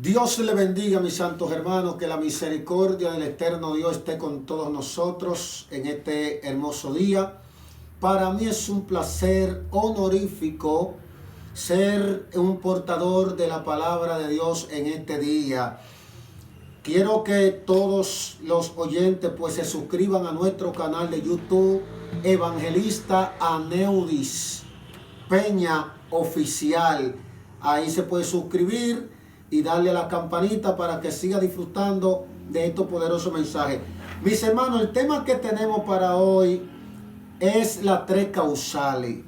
Dios le bendiga, mis santos hermanos, que la misericordia del eterno Dios esté con todos nosotros en este hermoso día. Para mí es un placer honorífico ser un portador de la palabra de Dios en este día. Quiero que todos los oyentes pues se suscriban a nuestro canal de YouTube, Evangelista Aneudis Peña Oficial. Ahí se puede suscribir y darle a la campanita para que siga disfrutando de estos poderosos mensajes. Mis hermanos, el tema que tenemos para hoy es las tres causales.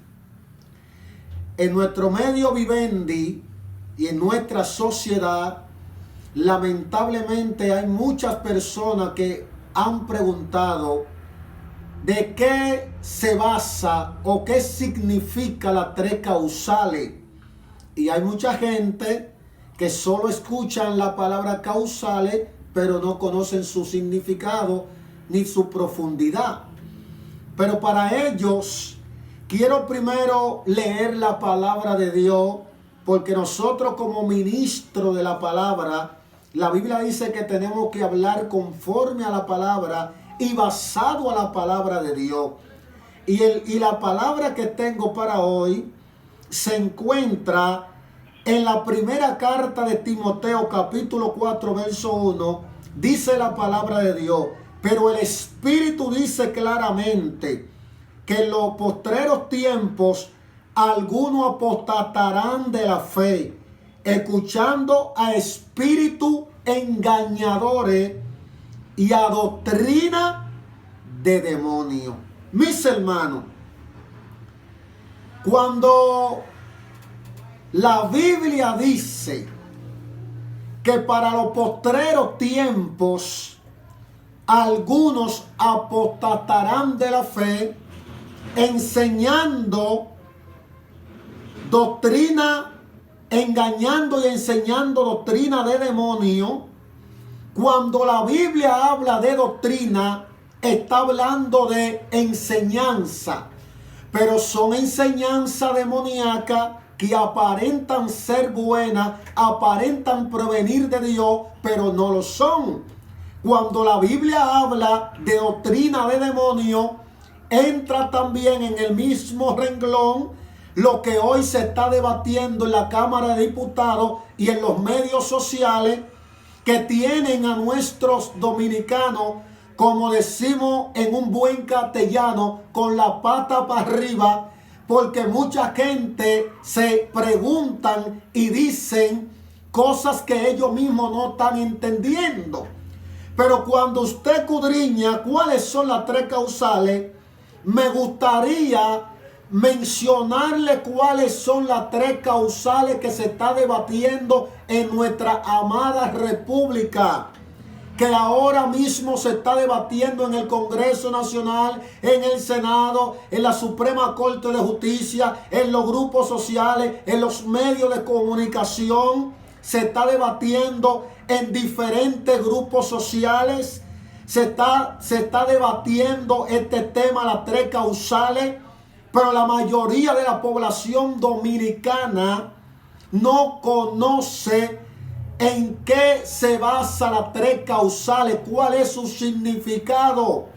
En nuestro medio vivendi y en nuestra sociedad, lamentablemente hay muchas personas que han preguntado de qué se basa o qué significa las tres causales. Y hay mucha gente que solo escuchan la palabra causales, pero no conocen su significado ni su profundidad. Pero para ellos, quiero primero leer la palabra de Dios, porque nosotros como ministros de la palabra, la Biblia dice que tenemos que hablar conforme a la palabra y basado a la palabra de Dios. Y la palabra que tengo para hoy se encuentra en la primera carta de Timoteo, capítulo 4, verso 1, dice la palabra de Dios: pero el Espíritu dice claramente que en los postreros tiempos algunos apostatarán de la fe, escuchando a espíritus engañadores y a doctrina de demonios. Mis hermanos, cuando la Biblia dice que para los postreros tiempos algunos apostatarán de la fe, enseñando doctrina, engañando y enseñando doctrina de demonio. Cuando la Biblia habla de doctrina, está hablando de enseñanza, pero son enseñanza demoníaca que aparentan ser buenas, aparentan provenir de Dios, pero no lo son. Cuando la Biblia habla de doctrina de demonio, entra también en el mismo renglón lo que hoy se está debatiendo en la Cámara de Diputados y en los medios sociales, que tienen a nuestros dominicanos, como decimos en un buen castellano, con la pata para arriba, porque mucha gente se preguntan y dicen cosas que ellos mismos no están entendiendo. Pero cuando usted escudriña cuáles son las tres causales, me gustaría mencionarle cuáles son las tres causales que se está debatiendo en nuestra amada república, que ahora mismo se está debatiendo en el Congreso Nacional, en el Senado, en la Suprema Corte de Justicia, en los grupos sociales, en los medios de comunicación. Se está debatiendo en diferentes grupos sociales. Se está debatiendo este tema, las tres causales, pero la mayoría de la población dominicana no conoce en qué se basa las tres causales, cuál es su significado.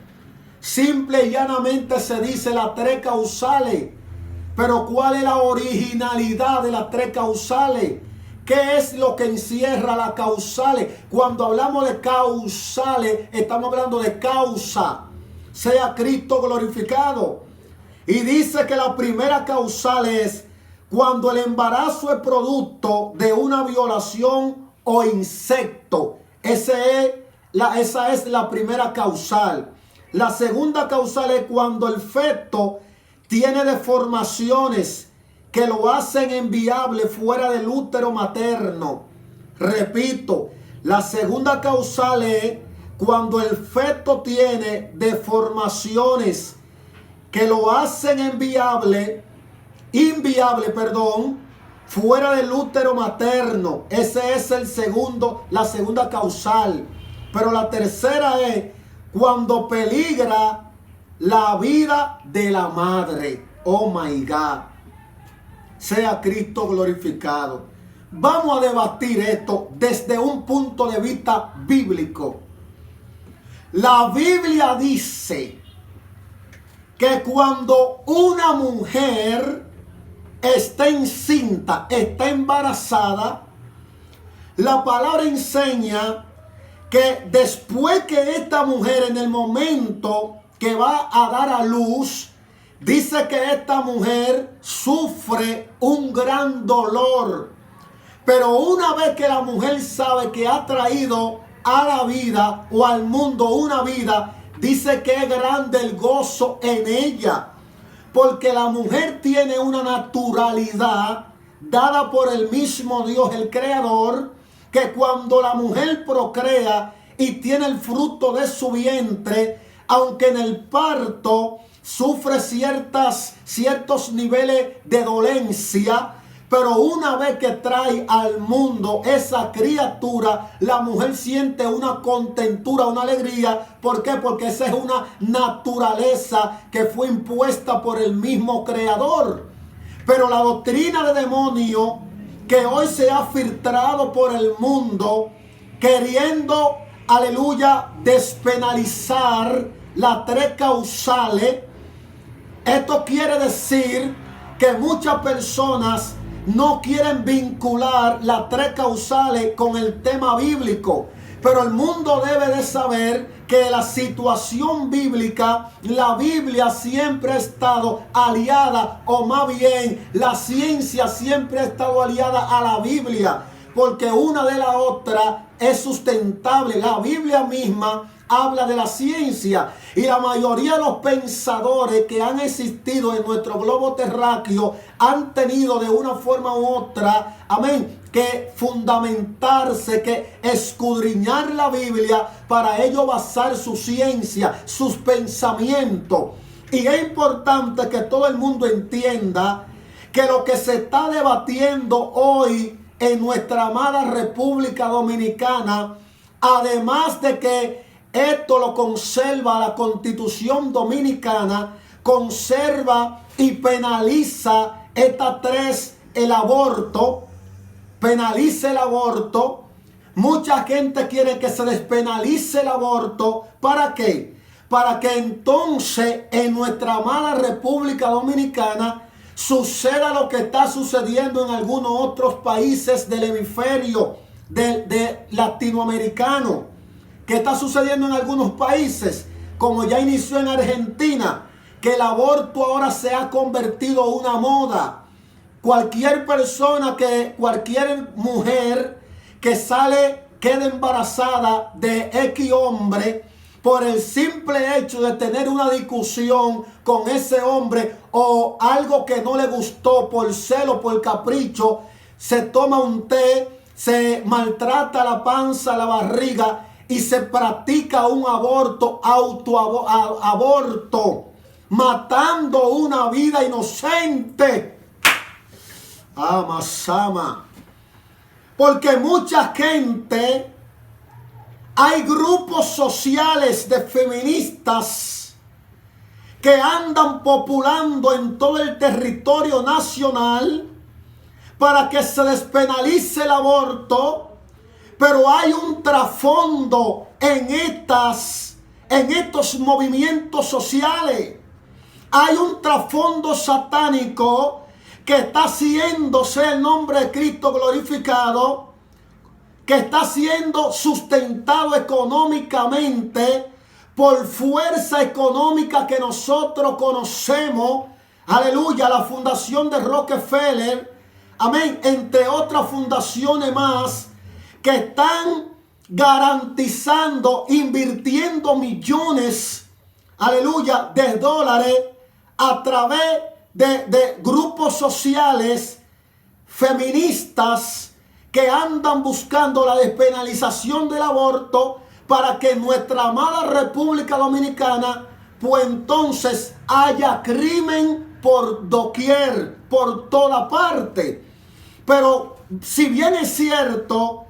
Simple y llanamente se dice las tres causales, pero ¿cuál es la originalidad de las tres causales? ¿Qué es lo que encierra las causales? Cuando hablamos de causales, estamos hablando de causa. Sea Cristo glorificado. Y dice que la primera causal es cuando el embarazo es producto de una violación o insecto. Esa es la primera causal. La segunda causal es cuando el feto tiene deformaciones que lo hacen inviable fuera del útero materno. Repito, la segunda causal es cuando el feto tiene deformaciones que lo hacen inviable, fuera del útero materno. Ese es la segunda causal. Pero la tercera es cuando peligra la vida de la madre. Oh my God. Sea Cristo glorificado. vamos a debatir esto desde un punto de vista bíblico. La Biblia dice que cuando una mujer está encinta, está embarazada, la palabra enseña que después que esta mujer, en el momento que va a dar a luz, dice que esta mujer sufre un gran dolor. Pero una vez que la mujer sabe que ha traído a la vida o al mundo una vida, dice que es grande el gozo en ella. Porque la mujer tiene una naturalidad dada por el mismo Dios, el Creador, que cuando la mujer procrea y tiene el fruto de su vientre, aunque en el parto sufre ciertos niveles de dolencia, pero una vez que trae al mundo esa criatura, la mujer siente una contentura, una alegría. ¿Por qué? Porque esa es una naturaleza que fue impuesta por el mismo Creador. Pero la doctrina de demonio que hoy se ha filtrado por el mundo, queriendo, aleluya, despenalizar las tres causales. Esto quiere decir que muchas personas no quieren vincular las tres causales con el tema bíblico. Pero el mundo debe de saber que la situación bíblica, la Biblia siempre ha estado aliada, o más bien la ciencia siempre ha estado aliada a la Biblia, porque una de la otra es sustentable. La Biblia misma habla de la ciencia, y la mayoría de los pensadores que han existido en nuestro globo terráqueo han tenido de una forma u otra, amén, que fundamentarse, que escudriñar la Biblia para ello basar su ciencia, sus pensamientos. Y es importante que todo el mundo entienda que lo que se está debatiendo hoy en nuestra amada República Dominicana, además de que esto lo conserva la Constitución Dominicana, conserva y penaliza estas tres, el aborto, penaliza el aborto. Mucha gente quiere que se despenalice el aborto. ¿Para qué? Para que entonces en nuestra amada República Dominicana suceda lo que está sucediendo en algunos otros países del hemisferio de latinoamericano, que está sucediendo en algunos países, como ya inició en Argentina, que el aborto ahora se ha convertido en una moda. Cualquier mujer que queda embarazada de X hombre, por el simple hecho de tener una discusión con ese hombre o algo que no le gustó, por celo, por capricho, se toma un té, se maltrata la panza, la barriga, y se practica un aborto, aborto, matando una vida inocente. Amasama. Porque mucha gente, hay grupos sociales de feministas que andan populando en todo el territorio nacional para que se despenalice el aborto. Pero hay un trasfondo en estos movimientos sociales. Hay un trasfondo satánico que está haciéndose el nombre de Cristo glorificado, que está siendo sustentado económicamente por fuerza económica que nosotros conocemos. Aleluya, la fundación de Rockefeller, amén, entre otras fundaciones más, que están garantizando, invirtiendo millones, aleluya, de dólares a través de grupos sociales feministas que andan buscando la despenalización del aborto, para que en nuestra amada República Dominicana, pues entonces haya crimen por doquier, por toda parte. Pero si bien es cierto,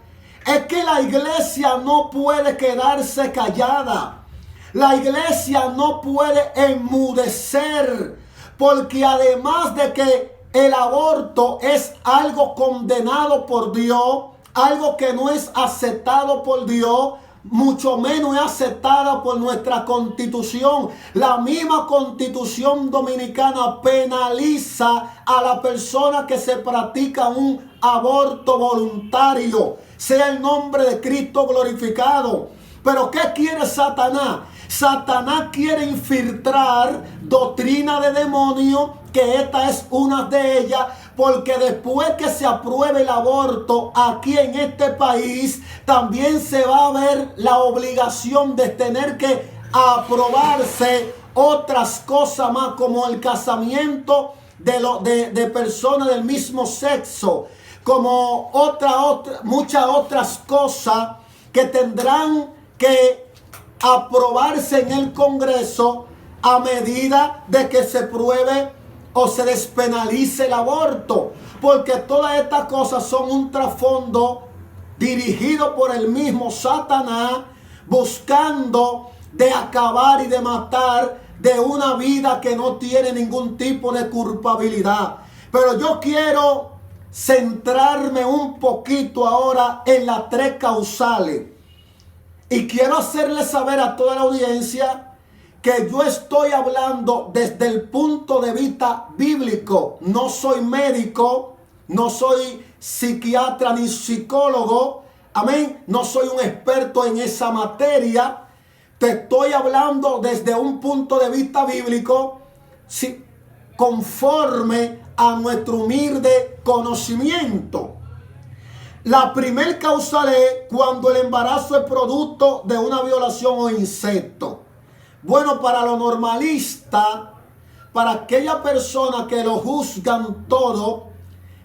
es que la iglesia no puede quedarse callada. La iglesia no puede enmudecer, porque además de que el aborto es algo condenado por Dios, algo que no es aceptado por Dios, mucho menos es aceptada por nuestra Constitución. La misma Constitución dominicana penaliza a la persona que se practica un aborto voluntario. Sea el nombre de Cristo glorificado. Pero ¿qué quiere Satanás? Satanás quiere infiltrar doctrina de demonios, que esta es una de ellas, porque después que se apruebe el aborto aquí en este país, también se va a ver la obligación de tener que aprobarse otras cosas más, como el casamiento de personas del mismo sexo, como muchas otras cosas que tendrán que aprobarse en el Congreso a medida de que se pruebe o se despenalice el aborto, porque todas estas cosas son un trasfondo dirigido por el mismo Satanás, buscando de acabar y de matar de una vida que no tiene ningún tipo de culpabilidad. Pero yo quiero centrarme un poquito ahora en las tres causales. Y quiero hacerle saber a toda la audiencia que yo estoy hablando desde el punto de vista bíblico. No soy médico, no soy psiquiatra ni psicólogo. Amén. No soy un experto en esa materia. Te estoy hablando desde un punto de vista bíblico, conforme a nuestro humilde conocimiento. La primer causal es cuando el embarazo es producto de una violación o incesto. Bueno, para los normalistas, para aquella persona que lo juzgan todo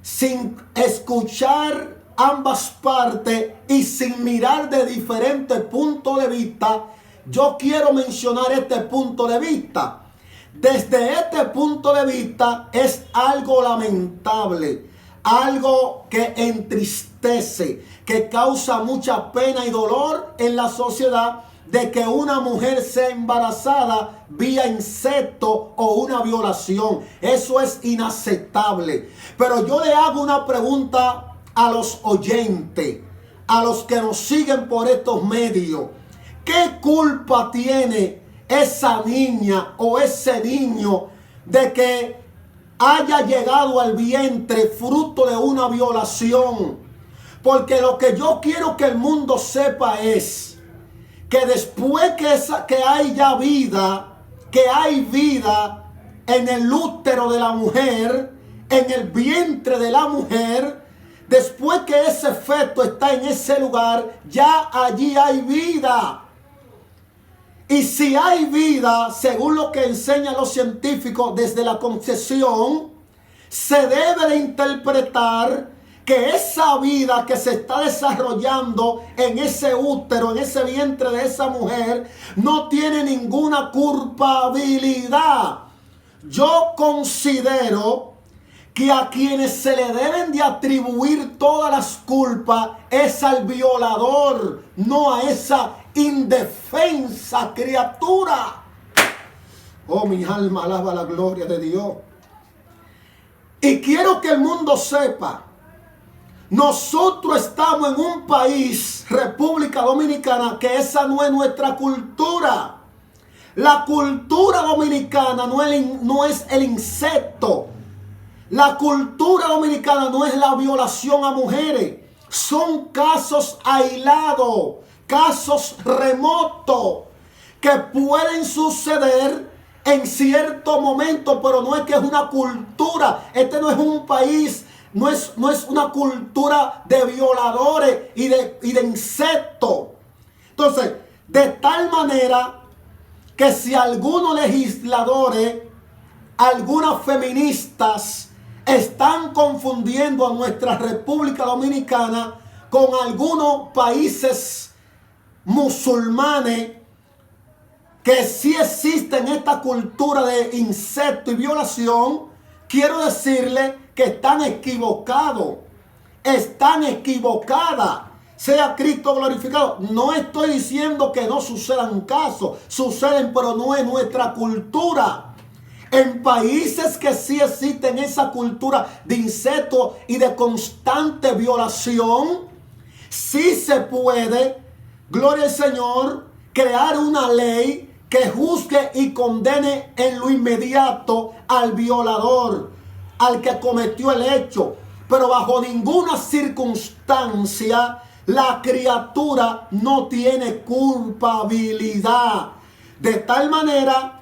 sin escuchar ambas partes y sin mirar de diferentes puntos de vista, yo quiero mencionar este punto de vista. Desde este punto de vista es algo lamentable, algo que entristece, que causa mucha pena y dolor en la sociedad, de que una mujer sea embarazada vía incesto o una violación. Eso es inaceptable. Pero yo le hago una pregunta a los oyentes, a los que nos siguen por estos medios. ¿Qué culpa tiene esa niña o ese niño de que haya llegado al vientre fruto de una violación? Porque lo que yo quiero que el mundo sepa es que después que hay ya vida, que hay vida en el útero de la mujer, en el vientre de la mujer, después que ese feto está en ese lugar, ya allí hay vida. Y si hay vida, según lo que enseñan los científicos desde la concepción, se debe de interpretar que esa vida que se está desarrollando en ese útero, en ese vientre de esa mujer, no tiene ninguna culpabilidad. Yo considero que a quienes se le deben de atribuir todas las culpas es al violador, no a esa indefensa criatura. Oh, mi alma alaba la gloria de Dios. Y quiero que el mundo sepa, nosotros estamos en un país, República Dominicana, que esa no es nuestra cultura. La cultura dominicana no es el incesto. La cultura dominicana no es la violación a mujeres. Son casos aislados, casos remotos, que pueden suceder en cierto momento, pero no es que es una cultura. Este no es un país, no es una cultura de violadores y de insectos. Entonces, de tal manera que si algunos legisladores, algunas feministas están confundiendo a nuestra República Dominicana con algunos países musulmanes, que sí existen esta cultura de incesto y violación, quiero decirles que están equivocados, están equivocadas. Sea Cristo glorificado. No estoy diciendo que no sucedan casos, suceden, pero no es nuestra cultura. En países que sí existen esa cultura de incesto y de constante violación, sí se puede, gloria al Señor, crear una ley que juzgue y condene en lo inmediato al violador, al que cometió el hecho. Pero bajo ninguna circunstancia la criatura no tiene culpabilidad. De tal manera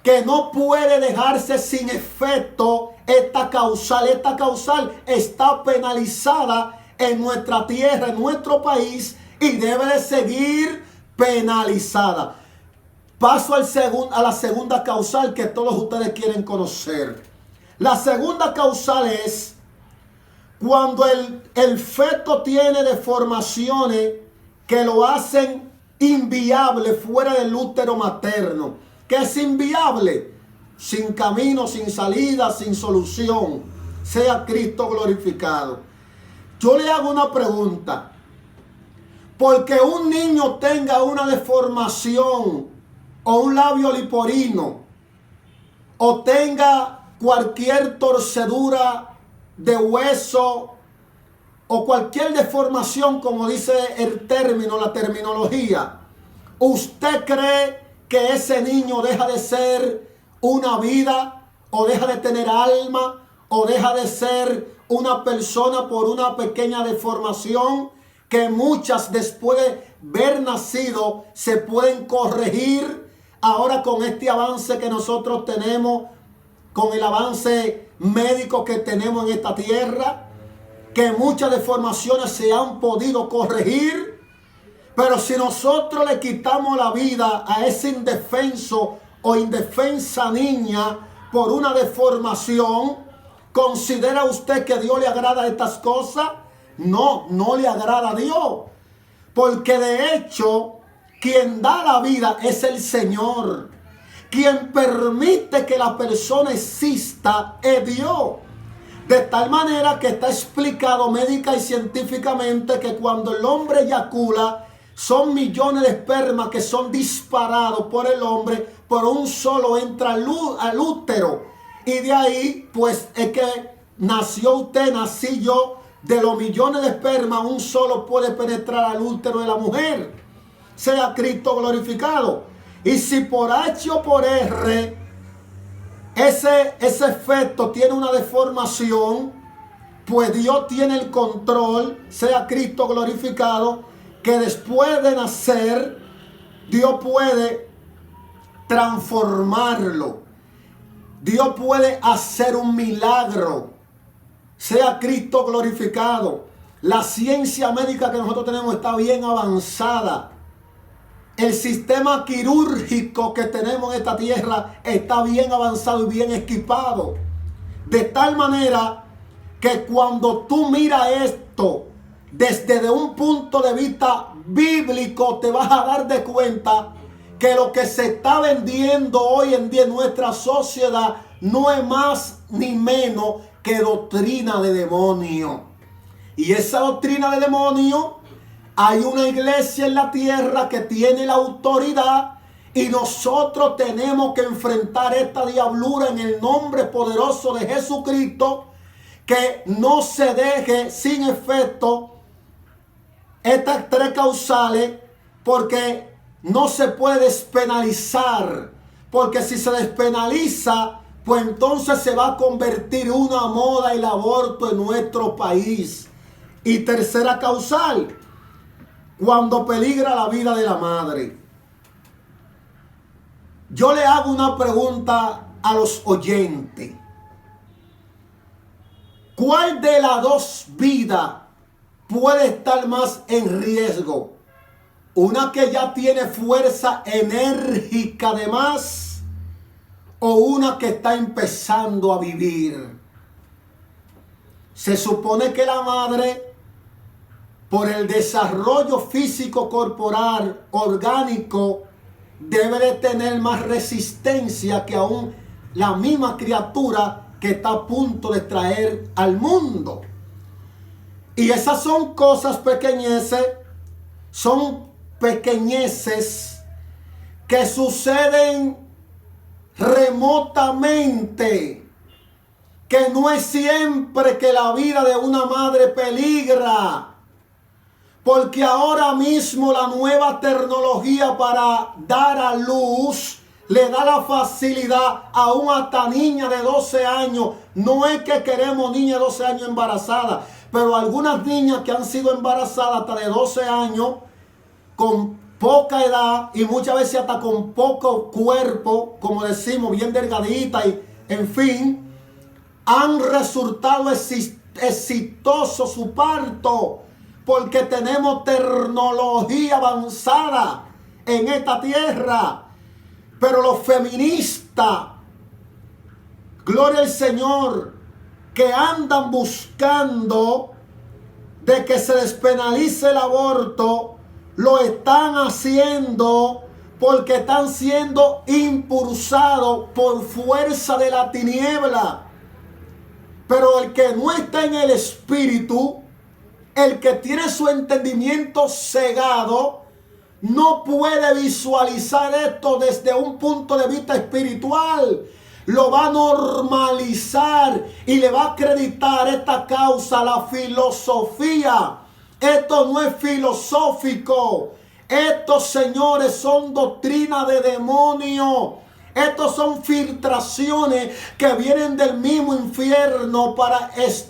que no puede dejarse sin efecto esta causal. Esta causal está penalizada en nuestra tierra, en nuestro país, y debe de seguir penalizada. Paso a la segunda causal que todos ustedes quieren conocer. La segunda causal es cuando el feto tiene deformaciones que lo hacen inviable fuera del útero materno. ¿Qué es inviable? Sin camino, sin salida, sin solución. Sea Cristo glorificado. Yo le hago una pregunta. Porque un niño tenga una deformación o un labio leporino o tenga cualquier torcedura de hueso o cualquier deformación, como dice el término, la terminología, ¿usted cree que ese niño deja de ser una vida o deja de tener alma o deja de ser una persona por una pequeña deformación que muchas después de haber nacido se pueden corregir? Ahora con este avance que nosotros tenemos, con el avance médico que tenemos en esta tierra, que muchas deformaciones se han podido corregir. Pero si nosotros le quitamos la vida a ese indefenso o indefensa niña por una deformación, ¿considera usted que a Dios le agrada estas cosas? No, no le agrada a Dios. Porque de hecho, quien da la vida es el Señor. Quien permite que la persona exista es Dios. De tal manera que está explicado médica y científicamente que cuando el hombre eyacula, son millones de espermas que son disparados por el hombre, por un solo entra al útero. Y de ahí, pues, es que nació usted, nací yo, de los millones de espermas, un solo puede penetrar al útero de la mujer. Sea Cristo glorificado. Y si por H o por R, ese efecto tiene una deformación, pues Dios tiene el control, sea Cristo glorificado, que después de nacer, Dios puede transformarlo. Dios puede hacer un milagro. Sea Cristo glorificado. La ciencia médica que nosotros tenemos está bien avanzada. El sistema quirúrgico que tenemos en esta tierra está bien avanzado y bien equipado. De tal manera que cuando tú miras esto desde un punto de vista bíblico, te vas a dar de cuenta que lo que se está vendiendo hoy en día en nuestra sociedad no es más ni menos que doctrina de demonio. Y esa doctrina de demonio, hay una iglesia en la tierra que tiene la autoridad y nosotros tenemos que enfrentar esta diablura en el nombre poderoso de Jesucristo, que no se deje sin efecto estas tres causales, porque no se puede despenalizar, porque si se despenaliza, pues entonces se va a convertir una moda el aborto en nuestro país. Y tercera causal, cuando peligra la vida de la madre. Yo le hago una pregunta a los oyentes. ¿Cuál de las dos vidas puede estar más en riesgo? ¿Una que ya tiene fuerza enérgica de más o una que está empezando a vivir? Se supone que la madre, por el desarrollo físico corporal orgánico, debe de tener más resistencia que aún la misma criatura que está a punto de traer al mundo. Y esas son cosas pequeñeces, son pequeñeces que suceden remotamente, que no es siempre que la vida de una madre peligra, porque ahora mismo la nueva tecnología para dar a luz le da la facilidad a una niña de 12 años. No es que queremos niñas de 12 años embarazadas, pero algunas niñas que han sido embarazadas hasta de 12 años, con poca edad y muchas veces hasta con poco cuerpo, como decimos, bien delgadita y en fin, han resultado exitoso su parto, porque tenemos tecnología avanzada en esta tierra. Pero los feministas, gloria al Señor, que andan buscando de que se despenalice el aborto, lo están haciendo porque están siendo impulsados por fuerza de la tiniebla. Pero el que no está en el espíritu, el que tiene su entendimiento cegado, no puede visualizar esto desde un punto de vista espiritual. Lo va a normalizar y le va a acreditar esta causa a la filosofía. Esto no es filosófico. Estos, señores, son doctrinas de demonio. Estos son filtraciones que vienen del mismo infierno para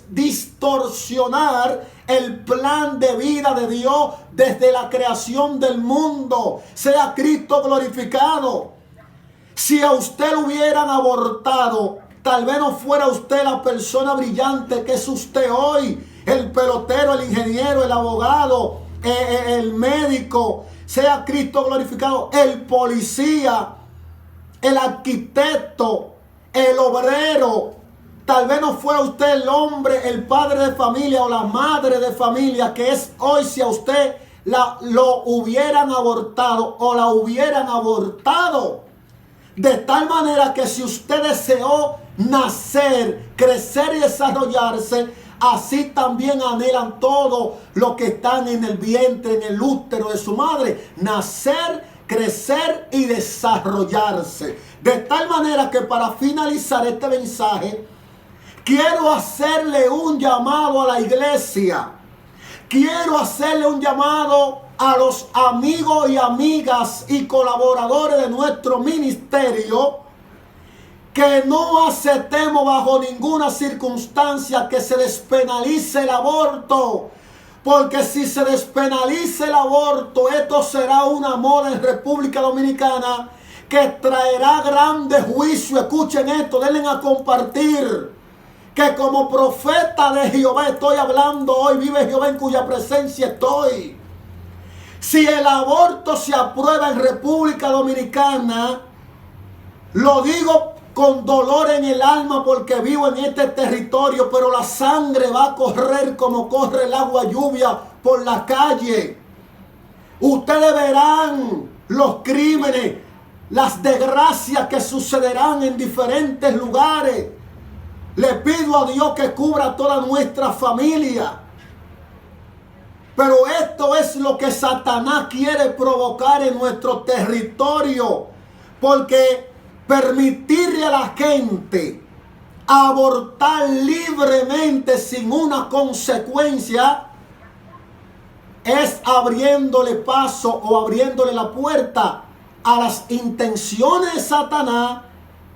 distorsionar el plan de vida de Dios desde la creación del mundo. Sea Cristo glorificado. Si a usted lo hubieran abortado, tal vez no fuera usted la persona brillante que es usted hoy. El pelotero, el ingeniero, el abogado, el médico. Sea Cristo glorificado. El policía, el arquitecto, el obrero. Tal vez no fuera usted el hombre, el padre de familia o la madre de familia que es hoy, si a usted lo hubieran abortado o la hubieran abortado. De tal manera que si usted deseó nacer, crecer y desarrollarse, así también anhelan todo lo que están en el vientre, en el útero de su madre. Nacer, crecer y desarrollarse. De tal manera que para finalizar este mensaje, quiero hacerle un llamado a la iglesia. Quiero hacerle un llamado a los amigos y amigas y colaboradores de nuestro ministerio, que no aceptemos bajo ninguna circunstancia que se despenalice el aborto. Porque si se despenaliza el aborto, esto será una moda en República Dominicana que traerá grande juicio. Escuchen esto, denle a compartir. Que como profeta de Jehová estoy hablando hoy, vive Jehová en cuya presencia estoy. Si el aborto se aprueba en República Dominicana, lo digo con dolor en el alma porque vivo en este territorio, pero la sangre va a correr como corre el agua lluvia por la calle. Ustedes verán los crímenes, las desgracias que sucederán en diferentes lugares. Le pido a Dios que cubra toda nuestra familia. Pero esto es lo que Satanás quiere provocar en nuestro territorio. Porque permitirle a la gente abortar libremente sin una consecuencia es abriéndole paso o abriéndole la puerta a las intenciones de Satanás,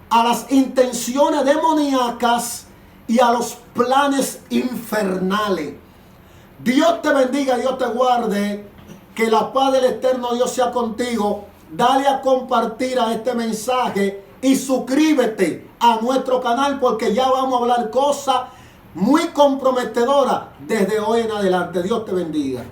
a las intenciones demoníacas y a los planes infernales. Dios te bendiga, Dios te guarde, que la paz del eterno Dios sea contigo. Dale a compartir a este mensaje y suscríbete a nuestro canal porque ya vamos a hablar cosas muy comprometedoras desde hoy en adelante. Dios te bendiga.